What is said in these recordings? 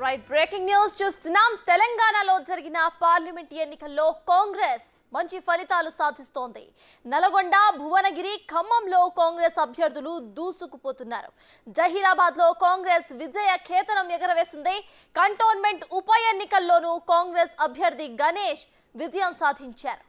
Right breaking news చూస్తున్నాం. తెలంగాణలో జరిగిన పార్లమెంట్ ఎన్నికల్లో కాంగ్రెస్ మంచి ఫలితాలు సాధిస్తోంది. నల్గొండ, భువనగిరి, ఖమ్మంలో కాంగ్రెస్ అభ్యర్థులు దూసుకుపోతున్నారు. జహీరాబాద్ లో కాంగ్రెస్ విజయ కేతనం ఎగరవేసింది. కంటోన్మెంట్ ఉప ఎన్నికల్లోనూ కాంగ్రెస్ అభ్యర్థి గణేష్ విజయం సాధించారు.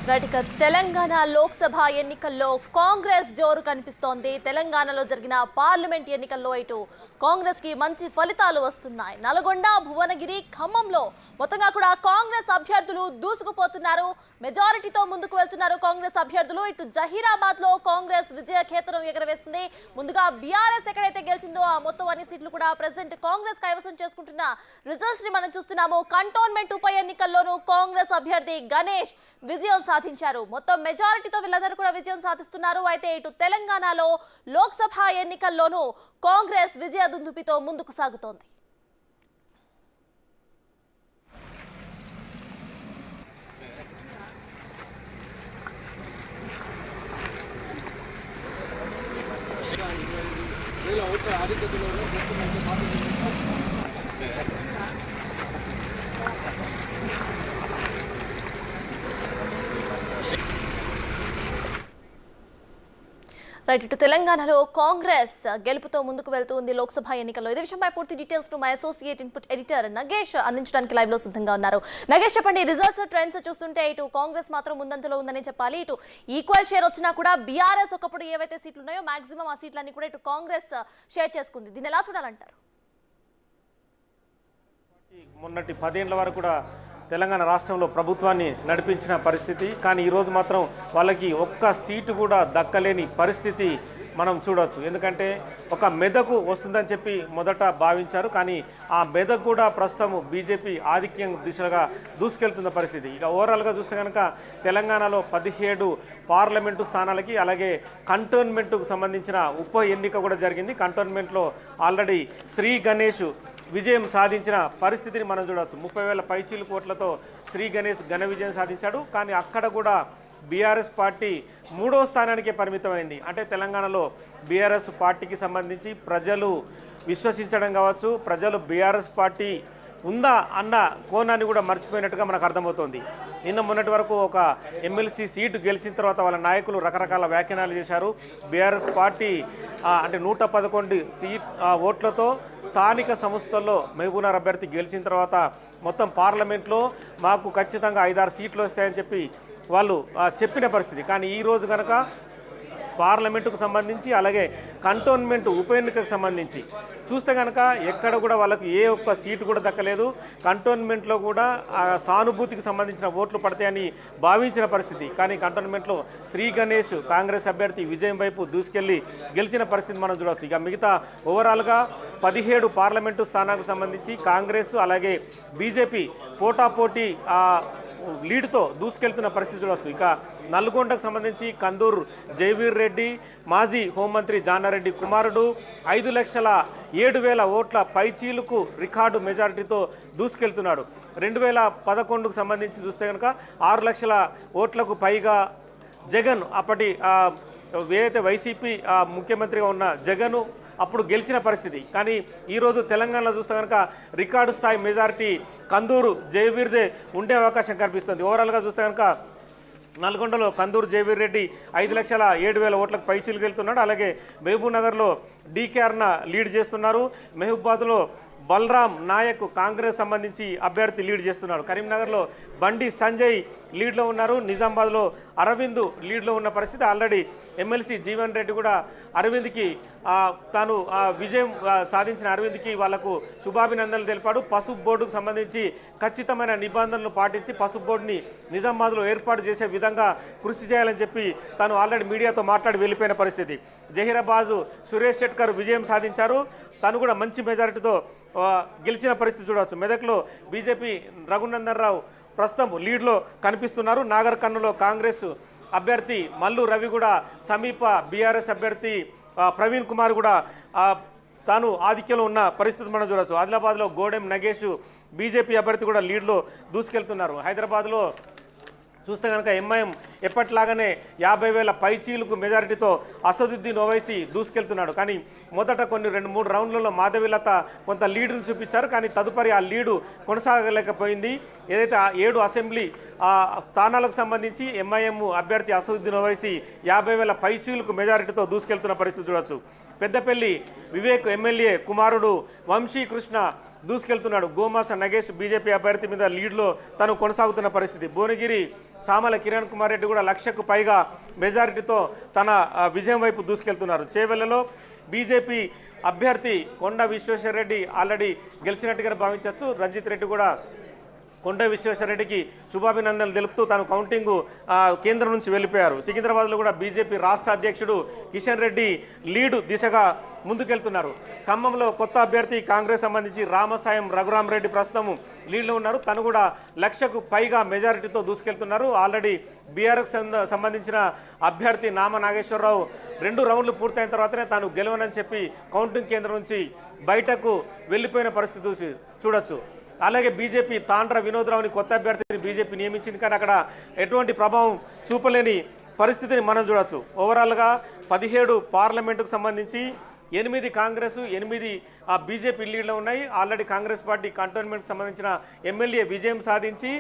రైట్, తెలంగాణ లోక్సభ ఎన్నికల్లో కాంగ్రెస్ జోరు కనిపిస్తోంది. తెలంగాణలో జరిగిన పార్లమెంట్ ఎన్నికల్లో ఇటు కాంగ్రెస్ కి మంచి ఫలితాలు వస్తున్నాయి. నల్గొండ, భువనగిరి, ఖమ్మంలో మొత్తంగా కూడా కాంగ్రెస్ అభ్యర్థులు దూసుకుపోతున్నారు. మెజారిటీతో ముందుకు వెళ్తున్నారు కాంగ్రెస్ అభ్యర్థులు. ఇటు జహీరాబాద్ లో కాంగ్రెస్ విజయ కేతనం ఎగరవేసింది. ముందుగా బీఆర్ఎస్ ఎక్కడైతే గెలిచిందో ఆ మొత్తం అన్ని సీట్లు కూడా ప్రెసిడెంట్ కాంగ్రెస్ కైవసం చేసుకుంటున్న రిజల్ట్స్ ని మనం చూస్తున్నాము. కంటోన్మెంట్ ఉప ఎన్నికల్లోనూ కాంగ్రెస్ అభ్యర్థి గణేష్ విజయం సాధించారు. మొత్తం మెజారిటీతో వీళ్ళందరూ కూడా విజయం సాధిస్తున్నారు. అయితే ఇటు తెలంగాణలో లోక్సభ ఎన్నికల్లోనూ కాంగ్రెస్ విజయ దుందుపితో ముందుకు సాగుతోంది. రైట్, ఇటు తెలంగాణలో కాంగ్రెస్ గెలుపుతో ముందుకు వెళ్తుంది లోక్సభ ఎన్నికల్లో. ఇదే విషయంపై పూర్తి డీటెయిల్స్ ను మా అసోసియేట్ ఇన్పుట్ ఎడిటర్ నగేష్ అందించడానికి లైవ్ లో సిద్ధంగా ఉన్నారు. నగేష్, చెప్పండి, రిజల్ట్స్ ట్రెండ్స్ చూస్తుంటే ఇటు కాంగ్రెస్ మాత్రం ముందంజలో ఉందని చెప్పాలి. ఇటు ఈక్వల్ షేర్ వచ్చినా కూడా బీఆర్ఎస్ ఒకప్పుడు ఏవైతే సీట్లు ఉన్నాయో మాక్సిమం ఆ సీట్లన్నీ కూడా ఇటు కాంగ్రెస్ షేర్ చేసుకుంది. దీన్ని ఎలా చూడాలంటారు? మొన్నటి 10 ఏళ్ల వరకు కూడా తెలంగాణ రాష్ట్రంలో ప్రభుత్వాన్ని నడిపించిన పరిస్థితి, కానీ ఈరోజు మాత్రం వాళ్ళకి ఒక్క సీటు కూడా దక్కలేని పరిస్థితి మనం చూడవచ్చు. ఎందుకంటే ఒక మెదకు వస్తుందని చెప్పి మొదట భావించారు, కానీ ఆ మెదకు కూడా ప్రస్తుతం బీజేపీ ఆధిక్యం దిశగా దూసుకెళ్తున్న పరిస్థితి. ఇక ఓవరాల్గా చూస్తే కనుక తెలంగాణలో 17 పార్లమెంటు స్థానాలకి అలాగే కంటోన్మెంట్కు సంబంధించిన ఉప ఎన్నిక కూడా జరిగింది. కంటోన్మెంట్లో ఆల్రెడీ శ్రీ గణేష్ విజయం సాధించిన పరిస్థితిని మనం చూడవచ్చు. 30,000 పైచీలు కోట్లతో శ్రీ గణేష్ ఘన విజయం సాధించాడు. కానీ అక్కడ కూడా బీఆర్ఎస్ పార్టీ 3వ స్థానానికే పరిమితమైంది. అంటే తెలంగాణలో బీఆర్ఎస్ పార్టీకి సంబంధించి ప్రజలు విశ్వసించడం కావచ్చు, ప్రజలు బీఆర్ఎస్ పార్టీ ఉందా అన్న కోణాన్ని కూడా మర్చిపోయినట్టుగా మనకు అర్థమవుతోంది. నిన్న మొన్నటి వరకు ఒక ఎమ్మెల్సీ సీటు గెలిచిన తర్వాత వాళ్ళ నాయకులు రకరకాల వ్యాఖ్యానాలు చేశారు. బీఆర్ఎస్ పార్టీ అంటే 111 ఓట్లతో స్థానిక సంస్థల్లో మహబూబ్నగర్ అభ్యర్థి గెలిచిన తర్వాత మొత్తం పార్లమెంట్లో మాకు ఖచ్చితంగా 5-6 సీట్లు వస్తాయని చెప్పి వాళ్ళు చెప్పిన పరిస్థితి. కానీ ఈరోజు కనుక పార్లమెంటుకు సంబంధించి అలాగే కంటోన్మెంట్ ఉప ఎన్నికకు సంబంధించి చూస్తే కనుక ఎక్కడ కూడా వాళ్ళకు ఏ ఒక్క సీటు కూడా దక్కలేదు. కంటోన్మెంట్లో కూడా సానుభూతికి సంబంధించిన ఓట్లు పడతాయని భావించిన పరిస్థితి. కానీ కంటోన్మెంట్లో శ్రీ గణేష్ కాంగ్రెస్ అభ్యర్థి విజయం వైపు దూసుకెళ్లి గెలిచిన పరిస్థితి మనం చూడవచ్చు. ఇక మిగతా ఓవరాల్గా 17 పార్లమెంటు స్థానాలకు సంబంధించి కాంగ్రెస్ అలాగే బీజేపీ పోటాపోటీ లీడ్తో దూసుకెళ్తున్న పరిస్థితి చూడవచ్చు. ఇక నల్గొండకు సంబంధించి కందూరు జైవీర్ రెడ్డి మాజీ హోంమంత్రి జానారెడ్డి కుమారుడు 5,07,000 ఓట్ల పైచీలుకు రికార్డు మెజారిటీతో దూసుకెళ్తున్నాడు. 2011కు సంబంధించి చూస్తే కనుక 6 లక్షల ఓట్లకు పైగా జగన్ అప్పటి ఏదైతే వైసీపీ ముఖ్యమంత్రిగా ఉన్న జగన్ అప్పుడు గెలిచిన పరిస్థితి. కానీ ఈరోజు తెలంగాణలో చూస్తే కనుక రికార్డు స్థాయి మెజారిటీ కందూరు జయవీర్దే ఉండే అవకాశం కనిపిస్తుంది. ఓవరాల్గా చూస్తే కనుక నల్గొండలో కందూరు జయవీర్ రెడ్డి 5,07,000 ఓట్లకు పైచీలు వెళ్తున్నాడు. అలాగే మహబూబ్ నగర్లో డీకే అరుణ లీడ్ చేస్తున్నారు. మహబూబాబాద్లో బలరాం నాయక్ కాంగ్రెస్ సంబంధించి అభ్యర్థి లీడ్ చేస్తున్నాడు. కరీంనగర్లో బండి సంజయ్ లీడ్లో ఉన్నారు. నిజామాబాద్లో అరవింద్ లీడ్లో ఉన్న పరిస్థితి. ఆల్రెడీ ఎమ్మెల్సీ జీవన్ రెడ్డి కూడా అరవింద్కి తాను విజయం సాధించిన అరవింద్కి వాళ్లకు శుభాభినందనలు తెలిపాడు. పసుపు బోర్డుకు సంబంధించి ఖచ్చితమైన నిబంధనలు పాటించి పసుపు బోర్డుని నిజామాబాద్లో ఏర్పాటు చేసే విధంగా కృషి చేయాలని చెప్పి తాను ఆల్రెడీ మీడియాతో మాట్లాడి వెళ్ళిపోయిన పరిస్థితి. జహీరాబాద్ సురేష్ శెట్కర్ విజయం సాధించారు. తను కూడా మంచి మెజారిటీతో గెలిచిన పరిస్థితి చూడవచ్చు. మెదక్లో బీజేపీ రఘునందన్ రావు ప్రస్తుతం లీడ్లో కనిపిస్తున్నారు. నాగర్ కర్నూలులో కాంగ్రెస్ అభ్యర్థి మల్లు రవి కూడా సమీప బీఆర్ఎస్ అభ్యర్థి ప్రవీణ్ కుమార్ కూడా తాను ఆధిక్యంలో ఉన్న పరిస్థితి మనం చూడవచ్చు. ఆదిలాబాద్లో గోడెం నగేష్ బీజేపీ అభ్యర్థి కూడా లీడ్లో దూసుకెళ్తున్నారు. హైదరాబాద్లో చూస్తే కనుక ఎంఐఎం ఎప్పట్లాగానే 50,000 పైచీలకు మెజారిటీతో అసదుద్దీన్ ఓవైసీ దూసుకెళ్తున్నాడు. కానీ మొదట కొన్ని 2-3 రౌండ్లలో మాధవీలత కొంత లీడును చూపించారు. కానీ తదుపరి ఆ లీడు కొనసాగలేకపోయింది. ఏదైతే 7 అసెంబ్లీ స్థానాలకు సంబంధించి ఎంఐఎం అభ్యర్థి అసదుద్దీన్ ఓవైసీ 50,000 పైచీలకు మెజారిటీతో దూసుకెళ్తున్న పరిస్థితి చూడవచ్చు. పెద్దపల్లి వివేక్ ఎమ్మెల్యే కుమారుడు వంశీకృష్ణ దూసుకెళ్తున్నాడు. గోమాస నగేష్ బీజేపీ అభ్యర్థి మీద లీడ్లో తను కొనసాగుతున్న పరిస్థితి. భువనగిరి సామల కిరణ్ కుమార్ రెడ్డి కూడా 1,00,000కు పైగా మెజారిటీతో తన విజయం వైపు దూసుకెళ్తున్నారు. చేవెళ్లలో బీజేపీ అభ్యర్థి కొండ విశ్వేశ్వరరెడ్డి ఆల్రెడీ గెలిచినట్టుగా భావించవచ్చు. రంజిత్ రెడ్డి కూడా కొండ విశ్వేశ్వరరెడ్డికి శుభాభినందనలు తెలుపుతూ తాను కౌంటింగ్ కేంద్రం నుంచి వెళ్ళిపోయారు. సికింద్రాబాద్లో కూడా బీజేపీ రాష్ట్ర అధ్యక్షుడు కిషన్ రెడ్డి లీడు దిశగా ముందుకెళ్తున్నారు. ఖమ్మంలో కొత్త అభ్యర్థి కాంగ్రెస్ సంబంధించి రామసాయం రఘురామరెడ్డి ప్రస్తుతం లీడ్లో ఉన్నారు. తను కూడా 1,00,000కు పైగా మెజారిటీతో దూసుకెళ్తున్నారు. ఆల్రెడీ బీఆర్ఎస్ సంబంధించిన అభ్యర్థి నామ నాగేశ్వరరావు 2 రౌండ్లు పూర్తయిన తర్వాతనే తాను గెలవనని చెప్పి కౌంటింగ్ కేంద్రం నుంచి బయటకు వెళ్ళిపోయిన పరిస్థితి చూడొచ్చు. అలాగే బీజేపీ తాండ్ర వినోద్రావుని కొత్త అభ్యర్థిని బీజేపీ నియమించింది. కానీ అక్కడ ఎటువంటి ప్రభావం చూపలేని పరిస్థితిని మనం చూడవచ్చు. ఓవరాల్గా 17 పార్లమెంటుకు సంబంధించి 8 కాంగ్రెస్ 8 బీజేపీ లీడ్లో ఉన్నాయి. ఆల్రెడీ కాంగ్రెస్ పార్టీ కంటోన్మెంట్కి సంబంధించిన ఎమ్మెల్యే విజయం సాధించి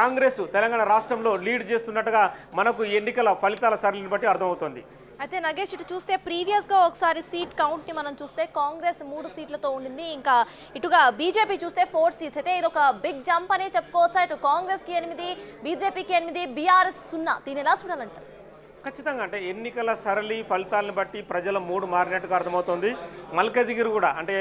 కాంగ్రెస్ తెలంగాణ రాష్ట్రంలో లీడ్ చేస్తున్నట్టుగా మనకు ఎన్నికల ఫలితాల సరళిని బట్టి అర్థమవుతుంది. అయితే నగేష్ ఇటు చూస్తే ప్రీవియస్గా ఒకసారి సీట్ కౌంట్ని మనం చూస్తే కాంగ్రెస్ 3 సీట్లతో ఉండింది. ఇంకా ఇటుగా బీజేపీ చూస్తే 4 సీట్స్. అయితే ఇది ఒక బిగ్ జంప్ అనే చెప్పుకోవచ్చా? ఇటు కాంగ్రెస్కి 8, బీజేపీకి 8, బీఆర్ఎస్ 0. దీని ఎలా చూడాలంటారు? ఖచ్చితంగా అంటే ఎన్నికల సరళి ఫలితాలను బట్టి ప్రజల మూడు మారినట్టుగా అర్థమవుతుంది. మల్కజిగిరి కూడా అంటే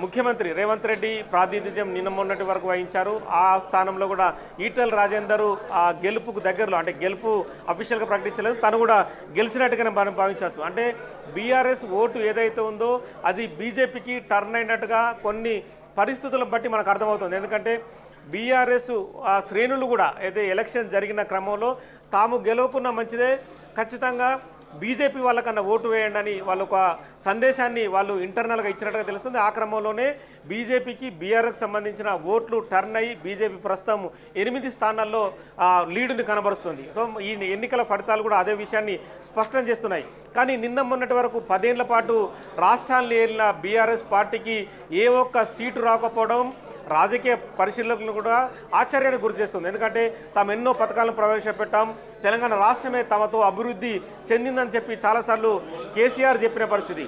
ముఖ్యమంత్రి రేవంత్ రెడ్డి ప్రాతినిధ్యం నిన్న మొన్నటి వరకు వహించారు. ఆ స్థానంలో కూడా ఈటెల రాజేందర్ ఆ గెలుపుకు దగ్గరలో అంటే గెలుపు అఫీషియల్గా ప్రకటించలేదు, తను కూడా గెలిచినట్టుగానే మనం భావించవచ్చు. అంటే బీఆర్ఎస్ ఓటు ఏదైతే ఉందో అది బీజేపీకి టర్న్ అయినట్టుగా కొన్ని పరిస్థితులను బట్టి మనకు అర్థమవుతుంది. ఎందుకంటే బీఆర్ఎస్ శ్రేణులు కూడా అయితే ఎలక్షన్ జరిగిన క్రమంలో తాము గెలవకున్న మంచిదే, ఖచ్చితంగా బీజేపీ వాళ్ళకన్నా ఓటు వేయండి అని వాళ్ళు ఒక సందేశాన్ని వాళ్ళు ఇంటర్నల్గా ఇచ్చినట్టుగా తెలుస్తుంది. ఆ క్రమంలోనే బీజేపీకి బీఆర్ఎస్కి సంబంధించిన ఓట్లు టర్న్ అయ్యి బీజేపీ ప్రస్తుతం 8 స్థానాల్లో లీడుని కనబరుస్తుంది. సో ఈ ఎన్నికల ఫలితాలు కూడా అదే విషయాన్ని స్పష్టం చేస్తున్నాయి. కానీ నిన్న మొన్నటి వరకు 10 ఏళ్ల పాటు రాష్ట్రాన్ని ఏలిన బీఆర్ఎస్ పార్టీకి ఏ ఒక్క సీటు రాకపోవడం రాజకీయ పరిశీలకులను కూడా ఆశ్చర్యానికి గురి చేస్తుంది. ఎందుకంటే తాము ఎన్నో పథకాలను ప్రవేశపెట్టాం, తెలంగాణ రాష్ట్రమే తమతో అభివృద్ధి చెందిందని చెప్పి చాలాసార్లు కేసీఆర్ చెప్పిన పరిస్థితి.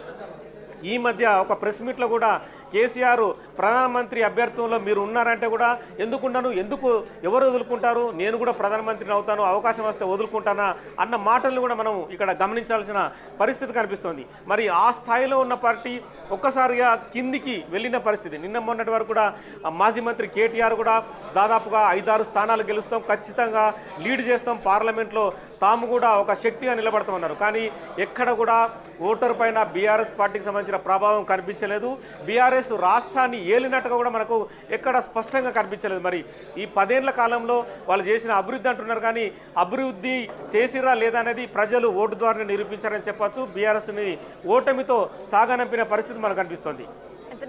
ఈ మధ్య ఒక ప్రెస్ మీట్లో కూడా కేసీఆర్ ప్రధానమంత్రి అభ్యర్థంలో మీరు ఉన్నారంటే కూడా ఎందుకున్నాను, ఎందుకు ఎవరు వదులుకుంటారు, నేను కూడా ప్రధానమంత్రిని అవుతాను, అవకాశం వస్తే వదులుకుంటానా అన్న మాటలను కూడా మనం ఇక్కడ గమనించాల్సిన పరిస్థితి కనిపిస్తుంది. మరి ఆ స్థాయిలో ఉన్న పార్టీ ఒక్కసారిగా కిందికి వెళ్ళిన పరిస్థితి. నిన్న మొన్నటి వరకు కూడా మాజీ మంత్రి కేటీఆర్ కూడా దాదాపుగా 5-6 స్థానాలు గెలుస్తాం, ఖచ్చితంగా లీడ్ చేస్తాం, పార్లమెంట్లో తాము కూడా ఒక శక్తిగా నిలబడతామన్నారు. కానీ ఎక్కడ కూడా ఓటర్ పైన బీఆర్ఎస్ పార్టీకి సంబంధించిన ప్రభావం కనిపించలేదు. బీఆర్ఎస్ రాష్ట్రాన్ని ఏలినట్టుగా కూడా మనకు ఎక్కడ స్పష్టంగా కనిపించలేదు. మరి ఈ 10 ఏళ్ల కాలంలో వాళ్ళు చేసిన అభివృద్ధి అంటున్నారు, కానీ అభివృద్ధి చేసిరా లేదా అనేది ప్రజలు ఓటు ద్వారా నిరూపించారని చెప్పచ్చు. బీఆర్ఎస్ని ఓటమితో సాగనంపిన పరిస్థితి మనకు కనిపిస్తుంది.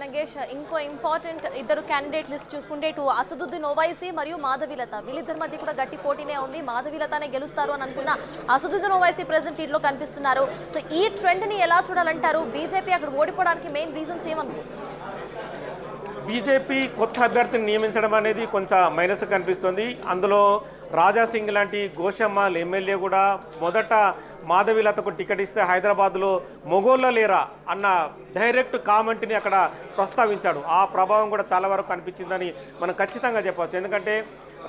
నగేష్, ఇంకో ఇంపార్టెంట్ 2 క్యాండిడేట్ లిస్ట్ చూసుకుంటే ఇటు అసదుద్దీన్ ఓవైసీ మరియు మాధవీలత, వీళ్ళిద్దరి మధ్య కూడా గట్టి పోటీనే ఉంది. మాధవీలతనే గెలుస్తారు అని అనుకున్న అసదుద్దీన్ ఓవైసీ ప్రెసెంట్ లీడ్లో కనిపిస్తున్నారు. సో ఈ ట్రెండ్ని ఎలా చూడాలంటారు? బీజేపీ అక్కడ ఓడిపోవడానికి మెయిన్ రీజన్స్ ఏమనుకోవచ్చు? బీజేపీ కొత్త అభ్యర్థిని నియమించడం అనేది కొంచెం మైనస్ కనిపిస్తుంది. అందులో రాజాసింగ్ లాంటి గోషమ్మాల్ ఎమ్మెల్యే కూడా మొదట మాధవీలతకు టికెట్ ఇస్తే హైదరాబాద్లో మొగోళ్ళ లేరా అన్న డైరెక్ట్ కామెంట్ని అక్కడ ప్రస్తావించాడు. ఆ ప్రభావం కూడా చాలా వరకు కనిపించిందని మనం ఖచ్చితంగా చెప్పవచ్చు. ఎందుకంటే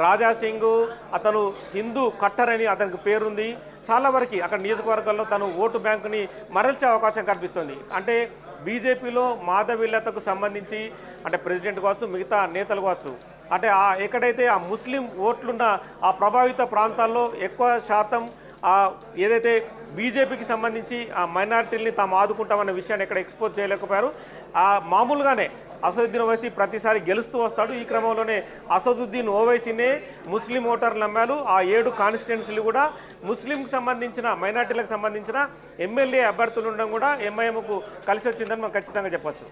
రాజాసింగ్ అతను హిందూ కట్టర్ అని అతనికి పేరుంది. చాలా వరకు అక్కడ నియోజకవర్గాల్లో తను ఓటు బ్యాంకుని మరల్చే అవకాశం కనిపిస్తుంది. అంటే బీజేపీలో మాధవీలతకు సంబంధించి అంటే ప్రెసిడెంట్ కావచ్చు, మిగతా నేతలు కావచ్చు, అంటే ఎక్కడైతే ఆ ముస్లిం ఓట్లున్న ఆ ప్రభావిత ప్రాంతాల్లో ఎక్కువ శాతం ఏదైతే బీజేపీకి సంబంధించి ఆ మైనారిటీలని తాము ఆదుకుంటామన్న విషయాన్ని ఎక్కడ ఎక్స్పోజ్ చేయలేకపోయారు. మామూలుగానే అసదుద్దీన్ ఓవైసీ ప్రతిసారి గెలుస్తూ వస్తాడు. ఈ క్రమంలోనే అసదుద్దీన్ ఓవైసీనే ముస్లిం ఓటర్లు నమ్మారు. ఆ 7 కాన్స్టిట్యున్సీలు కూడా ముస్లింకి సంబంధించిన మైనార్టీలకు సంబంధించిన ఎమ్మెల్యే అభ్యర్థులు ఉండడం కూడా ఎంఐఎంకు కలిసి వచ్చిందని మనం ఖచ్చితంగా చెప్పొచ్చు.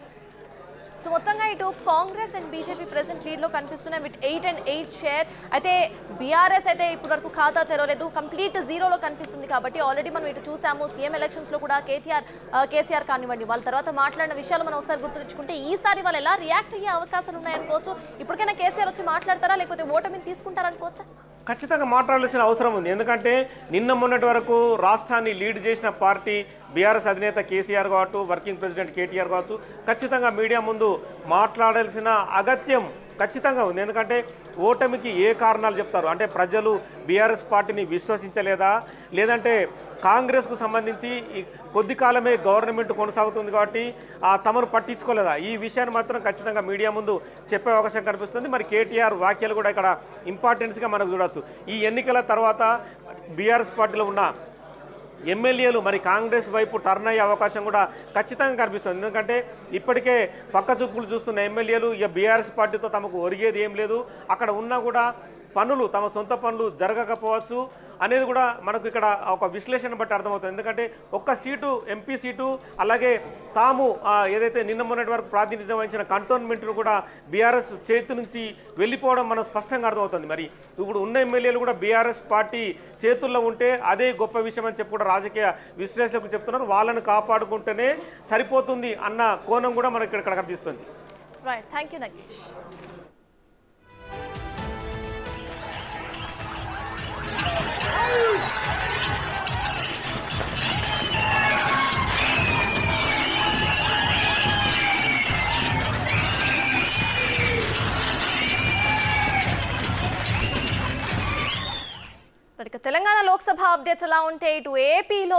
సో మొత్తంగా ఇటు కాంగ్రెస్ అండ్ బీజేపీ ప్రెసెంట్ లీడ్లో కనిపిస్తున్నాయి విత్ 8 and 8 షేర్. అయితే బీఆర్ఎస్ అయితే ఇప్పటి వరకు ఖాతా తెరవలేదు, కంప్లీట్ జీరోలో కనిపిస్తుంది. కాబట్టి ఆల్రెడీ మనం ఇటు చూసాము సీఎం ఎలక్షన్స్లో కూడా కేసీఆర్ కానివ్వండి వాళ్ళ తర్వాత మాట్లాడిన విషయాలు మనం ఒకసారి గుర్తు తెచ్చుకుంటే ఈసారి వాళ్ళు ఎలా రియాక్ట్ అయ్యే అవకాశాలు ఉన్నాయనుకోవచ్చు. ఇప్పటికైనా కేసీఆర్ వచ్చి మాట్లాడతారా లేకపోతే ఓటమిని తీసుకుంటారనుకోవచ్చా? ఖచ్చితంగా మాట్లాడాల్సిన అవసరం ఉంది. ఎందుకంటే నిన్న మొన్నటి వరకు రాష్ట్రాన్ని లీడ్ చేసిన పార్టీ బీఆర్ఎస్ అధినేత కేసీఆర్ కావచ్చు, వర్కింగ్ ప్రెసిడెంట్ కేటీఆర్ కావచ్చు, ఖచ్చితంగా మీడియా ముందు మాట్లాడాల్సిన అగత్యం ఖచ్చితంగా ఉంది. ఎందుకంటే ఓటమికి ఏ కారణాలు చెప్తారు అంటే ప్రజలు బీఆర్ఎస్ పార్టీని విశ్వసించలేదా, లేదంటే కాంగ్రెస్కు సంబంధించి కొద్ది కాలమే గవర్నమెంట్ కొనసాగుతుంది కాబట్టి తమను పట్టించుకోలేదా, ఈ విషయాన్ని మాత్రం ఖచ్చితంగా మీడియా ముందు చెప్పే అవకాశం కనిపిస్తుంది. మరి కేటీఆర్ వ్యాఖ్యలు కూడా ఇక్కడ ఇంపార్టెన్స్గా మనకు చూడవచ్చు. ఈ ఎన్నికల తర్వాత బీఆర్ఎస్ పార్టీలో ఉన్న ఎమ్మెల్యేలు మరి కాంగ్రెస్ వైపు టర్న్ అయ్యే అవకాశం కూడా ఖచ్చితంగా కనిపిస్తుంది. ఎందుకంటే ఇప్పటికే పక్క చూపులు చూస్తున్న ఎమ్మెల్యేలు ఇక బీఆర్ఎస్ పార్టీతో తమకు ఒరిగేది ఏం లేదు, అక్కడ ఉన్నా కూడా పనులు తమ సొంత పనులు జరగకపోవచ్చు అనేది కూడా మనకు ఇక్కడ ఒక విశ్లేషణ బట్టి అర్థమవుతుంది. ఎందుకంటే ఒక్క సీటు ఎంపీ సీటు అలాగే తాము ఏదైతే నిన్న మొన్నటి వరకు ప్రాతినిధ్యం వహించిన కంటోన్మెంట్ను కూడా బీఆర్ఎస్ చేతి నుంచి వెళ్ళిపోవడం మనం స్పష్టంగా అర్థమవుతుంది. మరి ఇప్పుడు ఉన్న ఎమ్మెల్యేలు కూడా బీఆర్ఎస్ పార్టీ చేతుల్లో ఉంటే అదే గొప్ప విషయం అని చెప్పి కూడా రాజకీయ విశ్లేషకులు చెప్తున్నారు. వాళ్ళను కాపాడుకుంటేనే సరిపోతుంది అన్న కోణం కూడా మనకి ఇక్కడ కనిపిస్తుంది. Right, thank you Nagesh. Telangana Lok Sabha updates ఎలా ఉంటే ఇటు ఏపీలో